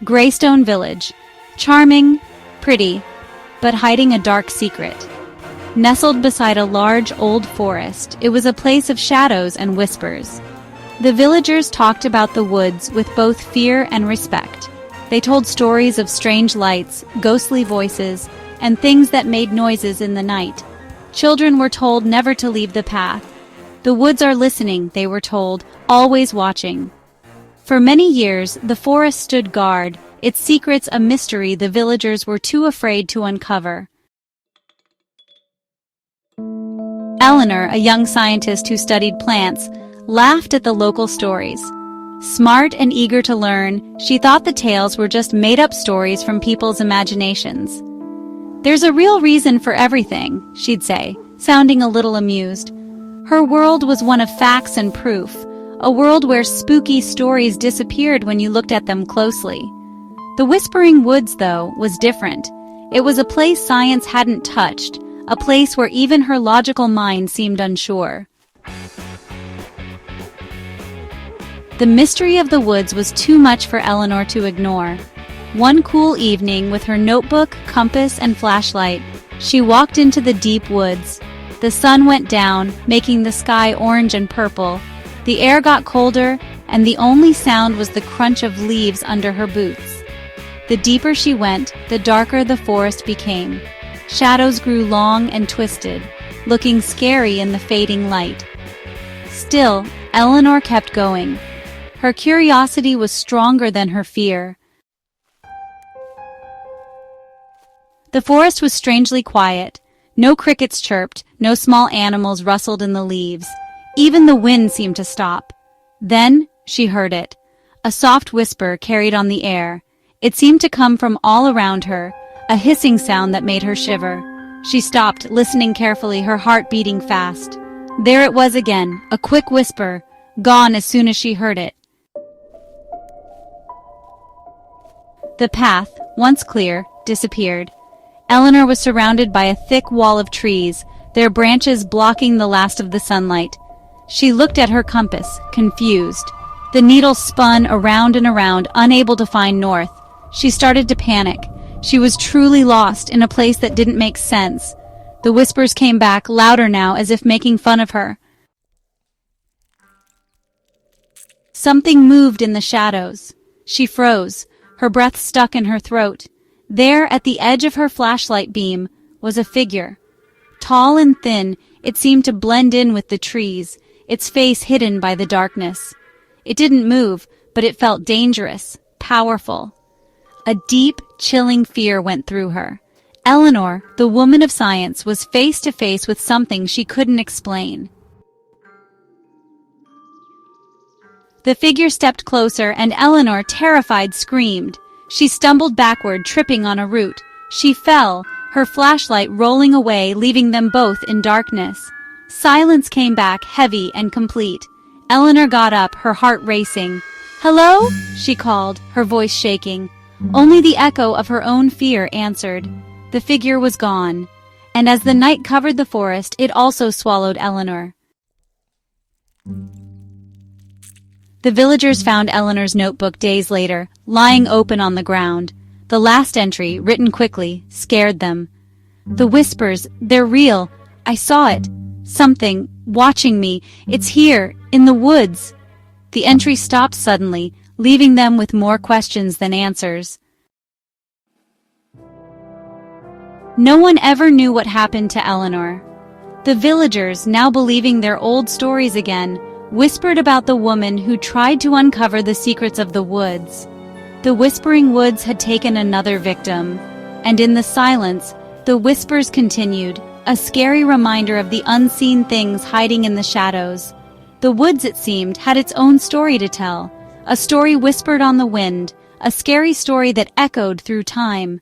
Greystone Village. Charming, pretty, but hiding a dark secret. Nestled beside a large old forest, it was a place of shadows and whispers. The villagers talked about the woods with both fear and respect. They told stories of strange lights, ghostly voices, and things that made noises in the night. Children were told never to leave the path. The woods are listening, they were told, always watching. For many years, the forest stood guard, its secrets a mystery the villagers were too afraid to uncover. Eleanor, a young scientist who studied plants, laughed at the local stories. Smart and eager to learn, she thought the tales were just made-up stories from people's imaginations. "There's a real reason for everything," she'd say, sounding a little amused. Her world was one of facts and proof, a world where spooky stories disappeared when you looked at them closely. The Whispering Woods, though, was different. It was a place science hadn't touched, a place where even her logical mind seemed unsure. The mystery of the woods was too much for Eleanor to ignore. One cool evening, with her notebook, compass, and flashlight, she walked into the deep woods. The sun went down, making the sky orange and purple. The air got colder, and the only sound was the crunch of leaves under her boots. The deeper she went, the darker the forest became. Shadows grew long and twisted, looking scary in the fading light. Still, Eleanor kept going. Her curiosity was stronger than her fear. The forest was strangely quiet. No crickets chirped, no small animals rustled in the leaves. Even the wind seemed to stop. Then, she heard it. A soft whisper carried on the air. It seemed to come from all around her, a hissing sound that made her shiver. She stopped, listening carefully, her heart beating fast. There it was again, a quick whisper, gone as soon as she heard it. The path, once clear, disappeared. Eleanor was surrounded by a thick wall of trees, their branches blocking the last of the sunlight. She looked at her compass, confused. The needle spun around and around, unable to find north. She started to panic. She was truly lost in a place that didn't make sense. The whispers came back, louder now, as if making fun of her. Something moved in the shadows. She froze, her breath stuck in her throat. There, at the edge of her flashlight beam, was a figure. Tall and thin, it seemed to blend in with the trees, its face hidden by the darkness. It didn't move, but it felt dangerous, powerful. A deep, chilling fear went through her. Eleanor, the woman of science, was face to face with something she couldn't explain. The figure stepped closer, and Eleanor, terrified, screamed. She stumbled backward, tripping on a root. She fell, her flashlight rolling away, leaving them both in darkness. Silence came back, heavy and complete. Eleanor got up, her heart racing. "Hello?" she called, her voice shaking. Only the echo of her own fear answered. The figure was gone, and as the night covered the forest, it also swallowed Eleanor. The villagers found Eleanor's notebook days later, lying open on the ground. The last entry, written quickly, scared them. "The whispers, they're real. I saw it. Something, watching me. It's here, in the woods." The entry stopped suddenly, leaving them with more questions than answers. No one ever knew what happened to Eleanor. The villagers, now believing their old stories again, whispered about the woman who tried to uncover the secrets of the woods. The Whispering Woods had taken another victim, and in the silence, the whispers continued, a scary reminder of the unseen things hiding in the shadows. The woods, it seemed, had its own story to tell, a story whispered on the wind, a scary story that echoed through time.